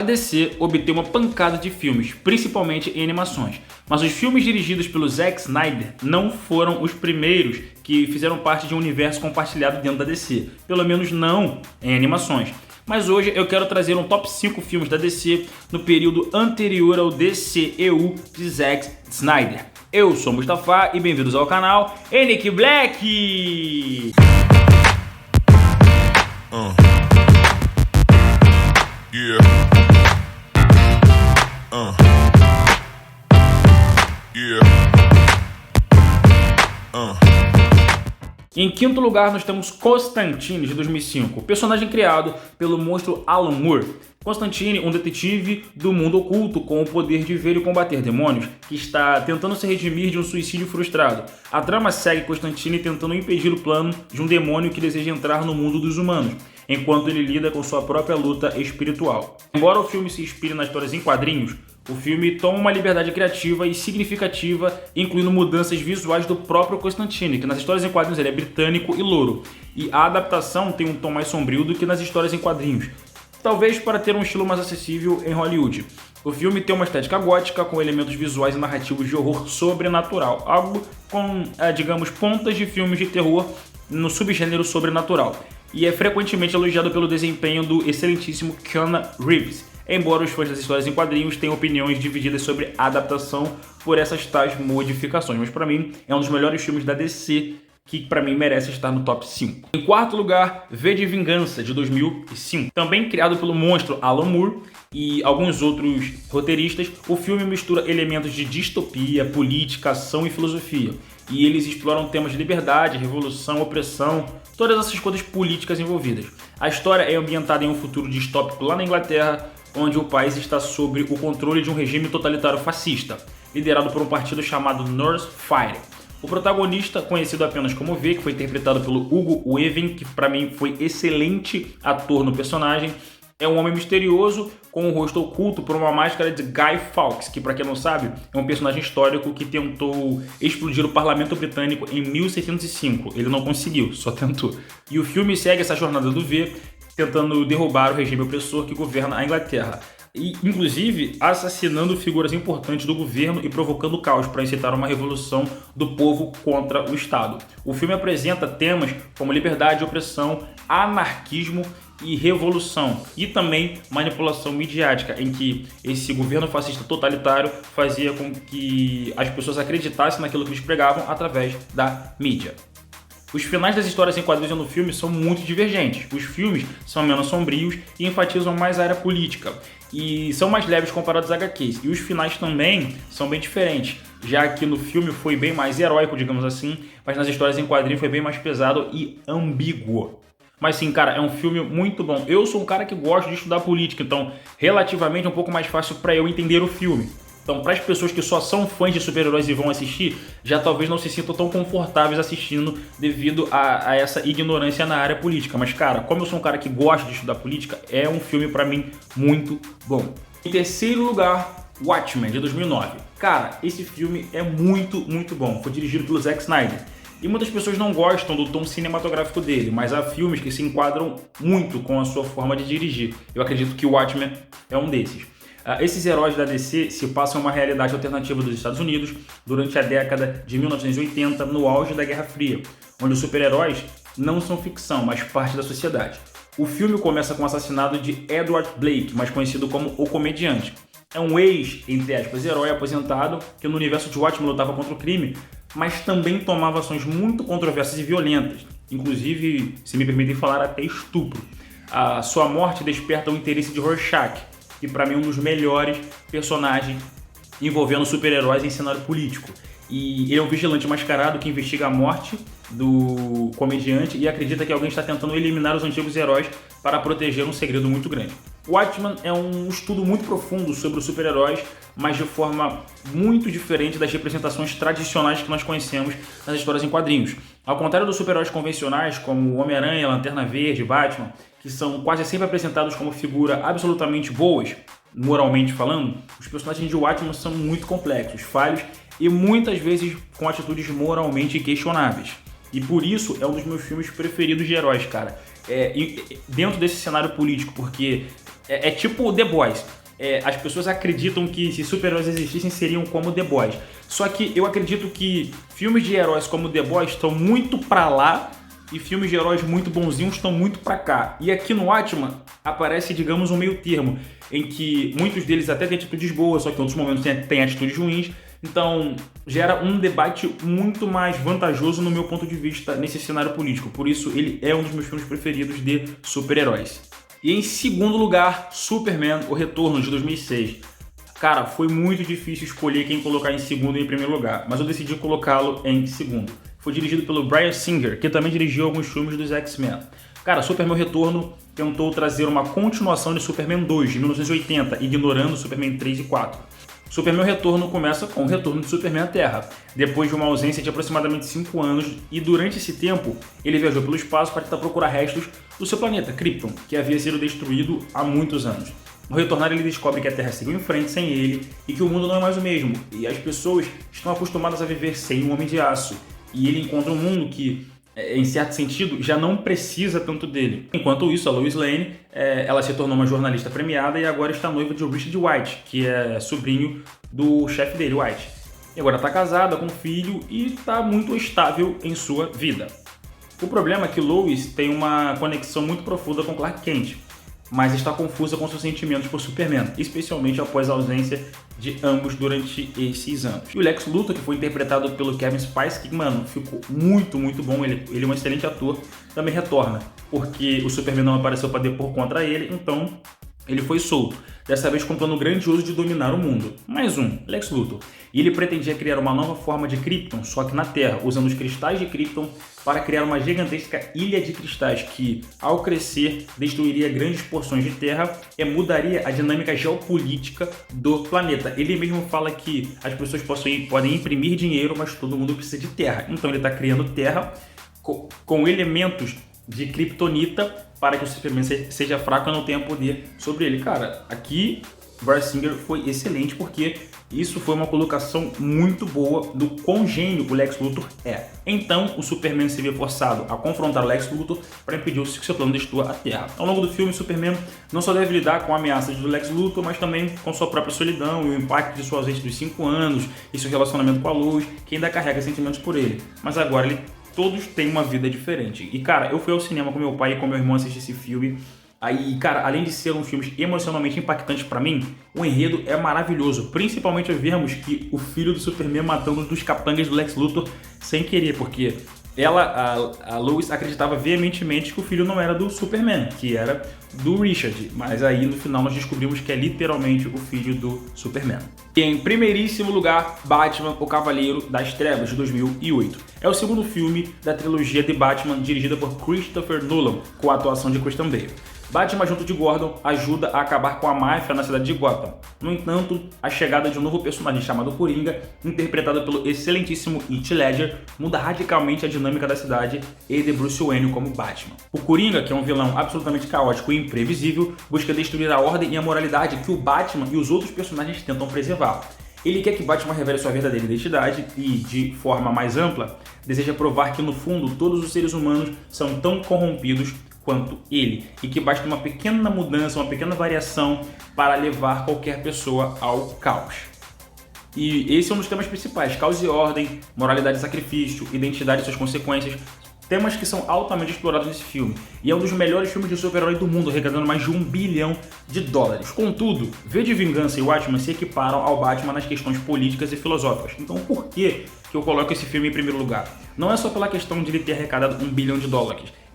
A DC obteve uma pancada de filmes, principalmente em animações, mas os filmes dirigidos pelo Zack Snyder não foram os primeiros que fizeram parte de um universo compartilhado dentro da DC, pelo menos não em animações. Mas hoje eu quero trazer um top 5 filmes da DC no período anterior ao DCEU de Zack Snyder. Eu sou Mustafa e bem-vindos ao canal NK Black! Em quinto lugar, nós temos Constantine, de 2005, personagem criado pelo monstro Alan Moore. Constantine, um detetive do mundo oculto com o poder de ver e combater demônios, que está tentando se redimir de um suicídio frustrado. A trama segue Constantine tentando impedir o plano de um demônio que deseja entrar no mundo dos humanos, enquanto ele lida com sua própria luta espiritual. Embora o filme se inspire nas histórias em quadrinhos, o filme toma uma liberdade criativa e significativa, incluindo mudanças visuais do próprio Constantine, que nas histórias em quadrinhos ele é britânico e louro, e a adaptação tem um tom mais sombrio do que nas histórias em quadrinhos, talvez para ter um estilo mais acessível em Hollywood. O filme tem uma estética gótica com elementos visuais e narrativos de horror sobrenatural, algo com, digamos, pontas de filmes de terror no subgênero sobrenatural, e é frequentemente elogiado pelo desempenho do excelentíssimo Keanu Reeves, embora os fãs das histórias em quadrinhos tenham opiniões divididas sobre a adaptação por essas tais modificações, mas para mim é um dos melhores filmes da DC, que para mim merece estar no top 5. Em quarto lugar, V de Vingança, de 2005. Também criado pelo monstro Alan Moore e alguns outros roteiristas, o filme mistura elementos de distopia, política, ação e filosofia. E eles exploram temas de liberdade, revolução, opressão, todas essas coisas políticas envolvidas. A história é ambientada em um futuro distópico lá na Inglaterra, onde o país está sob o controle de um regime totalitário fascista, liderado por um partido chamado North Fire. O protagonista, conhecido apenas como V, que foi interpretado pelo Hugo Weaving, que para mim foi excelente ator no personagem, é um homem misterioso com um rosto oculto por uma máscara de Guy Fawkes, que para quem não sabe é um personagem histórico que tentou explodir o parlamento britânico em 1605. Ele não conseguiu, só tentou. E o filme segue essa jornada do V, tentando derrubar o regime opressor que governa a Inglaterra, e inclusive assassinando figuras importantes do governo e provocando caos para incitar uma revolução do povo contra o Estado. O filme apresenta temas como liberdade, opressão, anarquismo e revolução, e também manipulação midiática, em que esse governo fascista totalitário fazia com que as pessoas acreditassem naquilo que eles pregavam através da mídia. Os finais das histórias em quadrinhos no filme são muito divergentes. Os filmes são menos sombrios e enfatizam mais a área política, e são mais leves comparados a HQs. E os finais também são bem diferentes, já que no filme foi bem mais heróico, digamos assim, mas nas histórias em quadrinhos foi bem mais pesado e ambíguo. Mas sim, cara, é um filme muito bom. Eu sou um cara que gosta de estudar política, então relativamente é um pouco mais fácil para eu entender o filme. Então, para as pessoas que só são fãs de super-heróis e vão assistir, já talvez não se sintam tão confortáveis assistindo devido a essa ignorância na área política. Mas, cara, como eu sou um cara que gosta de estudar política, é um filme, para mim, muito bom. Em terceiro lugar, Watchmen, de 2009. Cara, esse filme é muito bom. Foi dirigido pelo Zack Snyder. E muitas pessoas não gostam do tom cinematográfico dele, mas há filmes que se enquadram muito com a sua forma de dirigir. Eu acredito que o Watchmen é um desses. Esses heróis da DC se passam em uma realidade alternativa dos Estados Unidos durante a década de 1980, no auge da Guerra Fria, onde os super-heróis não são ficção, mas parte da sociedade. O filme começa com o assassinato de Edward Blake, mais conhecido como o Comediante. É um ex, entre aspas, herói aposentado que no universo de Watchmen lutava contra o crime, mas também tomava ações muito controversas e violentas, inclusive, se me permitem falar, até estupro. A sua morte desperta o interesse de Rorschach, que para mim é um dos melhores personagens envolvendo super-heróis em cenário político. E ele é um vigilante mascarado que investiga a morte do comediante e acredita que alguém está tentando eliminar os antigos heróis para proteger um segredo muito grande. Watchmen é um estudo muito profundo sobre os super-heróis, mas de forma muito diferente das representações tradicionais que nós conhecemos nas histórias em quadrinhos. Ao contrário dos super-heróis convencionais, como Homem-Aranha, Lanterna Verde, Batman, que são quase sempre apresentados como figuras absolutamente boas, moralmente falando, os personagens de Watchmen são muito complexos, falhos e muitas vezes com atitudes moralmente questionáveis. E por isso é um dos meus filmes preferidos de heróis, cara. Dentro desse cenário político, porque É tipo The Boys. As pessoas acreditam que se super-heróis existissem seriam como The Boys. Só que eu acredito que filmes de heróis como The Boys estão muito pra lá e filmes de heróis muito bonzinhos estão muito pra cá. E aqui no Watchmen aparece, digamos, um meio termo, em que muitos deles até têm atitudes boas, só que em outros momentos têm atitudes ruins. Então gera um debate muito mais vantajoso no meu ponto de vista nesse cenário político. Por isso ele é um dos meus filmes preferidos de super-heróis. E em segundo lugar, Superman, O Retorno, de 2006. Cara, foi muito difícil escolher quem colocar em segundo e em primeiro lugar, mas eu decidi colocá-lo em segundo. Foi dirigido pelo Bryan Singer, que também dirigiu alguns filmes dos X-Men. Cara, Superman, O Retorno tentou trazer uma continuação de Superman 2, de 1980, ignorando Superman 3 e 4. Superman, O Retorno começa com o retorno de Superman à Terra, depois de uma ausência de aproximadamente 5 anos, e durante esse tempo ele viajou pelo espaço para tentar procurar restos do seu planeta, Krypton, que havia sido destruído há muitos anos. Ao retornar, ele descobre que a Terra seguiu em frente sem ele e que o mundo não é mais o mesmo, e as pessoas estão acostumadas a viver sem um Homem de Aço, e ele encontra um mundo que, em certo sentido, já não precisa tanto dele. Enquanto isso, a Lois Lane, ela se tornou uma jornalista premiada e agora está noiva de Richard White, que é sobrinho do chefe dele, White. E agora está casada com um filho e está muito estável em sua vida. O problema é que Lois tem uma conexão muito profunda com Clark Kent, mas está confusa com seus sentimentos por Superman, especialmente após a ausência de ambos durante esses anos. E o Lex Luthor, que foi interpretado pelo Kevin Spacey, que, mano, ficou muito bom, ele é um excelente ator, também retorna, porque o Superman não apareceu para depor contra ele, então ele foi solto, dessa vez com um plano grandioso de dominar o mundo. Mais um, Lex Luthor. E ele pretendia criar uma nova forma de Krypton, só que na Terra, usando os cristais de Krypton para criar uma gigantesca ilha de cristais que, ao crescer, destruiria grandes porções de terra e mudaria a dinâmica geopolítica do planeta. Ele mesmo fala que as pessoas podem imprimir dinheiro, mas todo mundo precisa de terra. Então ele está criando terra com elementos de kryptonita para que o Superman seja fraco e não tenha poder sobre ele. Cara, aqui Bryan Singer foi excelente porque isso foi uma colocação muito boa do quão gênio o Lex Luthor é. Então, o Superman se vê forçado a confrontar o Lex Luthor para impedir que seu plano destrua a Terra. Ao longo do filme, Superman não só deve lidar com ameaças do Lex Luthor, mas também com sua própria solidão e o impacto de sua ausência dos 5 anos e seu relacionamento com a Lois, que ainda carrega sentimentos por ele. Mas agora todos têm uma vida diferente. E, cara, eu fui ao cinema com meu pai e com meu irmão assistir esse filme. Aí, cara, além de ser um filme emocionalmente impactante pra mim, o enredo é maravilhoso. Principalmente ao vermos que o filho do Superman matando um dos capangas do Lex Luthor sem querer, porque a Lois acreditava veementemente que o filho não era do Superman, que era do Richard. Mas aí, no final, nós descobrimos que é literalmente o filho do Superman. E em primeiríssimo lugar, Batman, o Cavaleiro das Trevas, de 2008. É o segundo filme da trilogia de Batman, dirigida por Christopher Nolan, com a atuação de Christian Bale. Batman, junto de Gordon, ajuda a acabar com a máfia na cidade de Gotham. No entanto, a chegada de um novo personagem chamado Coringa, interpretado pelo excelentíssimo Heath Ledger, muda radicalmente a dinâmica da cidade e de Bruce Wayne como Batman. O Coringa, que é um vilão absolutamente caótico e imprevisível, busca destruir a ordem e a moralidade que o Batman e os outros personagens tentam preservar. Ele quer que Batman revele sua verdadeira identidade e, de forma mais ampla, deseja provar que, no fundo, todos os seres humanos são tão corrompidos quanto ele, e que basta uma pequena mudança, uma pequena variação para levar qualquer pessoa ao caos. E esse é um dos temas principais: caos e ordem, moralidade e sacrifício, identidade e suas consequências, temas que são altamente explorados nesse filme, e é um dos melhores filmes de super-herói do mundo, arrecadando mais de $1 bilhão. Contudo, V de Vingança e Watchmen se equiparam ao Batman nas questões políticas e filosóficas. Então por que eu coloco esse filme em primeiro lugar? Não é só pela questão de ele ter arrecadado $1 bilhão,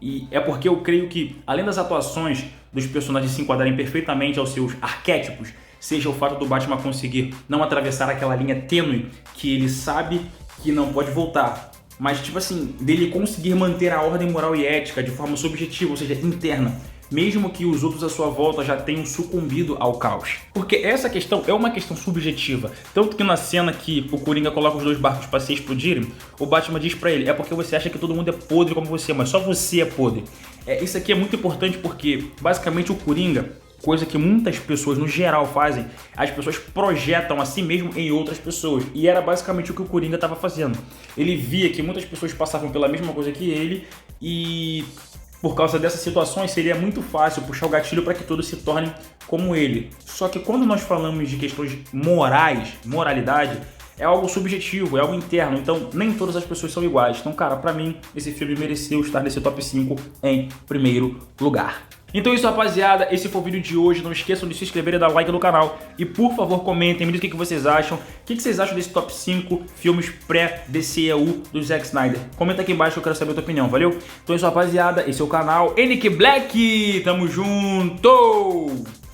e é porque eu creio que, além das atuações dos personagens se enquadrarem perfeitamente aos seus arquétipos, seja o fato do Batman conseguir não atravessar aquela linha tênue que ele sabe que não pode voltar, mas tipo assim, dele conseguir manter a ordem moral e ética de forma subjetiva, ou seja, interna, mesmo que os outros à sua volta já tenham sucumbido ao caos. Porque essa questão é uma questão subjetiva. Tanto que na cena que o Coringa coloca os 2 barcos para se explodirem, o Batman diz pra ele: é porque você acha que todo mundo é podre como você, mas só você é podre. Isso aqui é muito importante porque, basicamente, o Coringa, coisa que muitas pessoas no geral fazem, as pessoas projetam a si mesmo em outras pessoas. E era basicamente o que o Coringa estava fazendo. Ele via que muitas pessoas passavam pela mesma coisa que ele e, Por causa dessas situações, seria muito fácil puxar o gatilho para que todos se tornem como ele. Só que quando nós falamos de questões morais, moralidade, é algo subjetivo, é algo interno, então nem todas as pessoas são iguais. Então, cara, pra mim, esse filme mereceu estar nesse top 5 em primeiro lugar. Então é isso, rapaziada, esse foi o vídeo de hoje. Não esqueçam de se inscrever e dar like no canal. E por favor, comentem, me digam o que vocês acham. O que vocês acham desse top 5 filmes pré-DCEU do Zack Snyder? Comenta aqui embaixo que eu quero saber a tua opinião, valeu? Então é isso, rapaziada, esse é o canal NK Black. Tamo junto!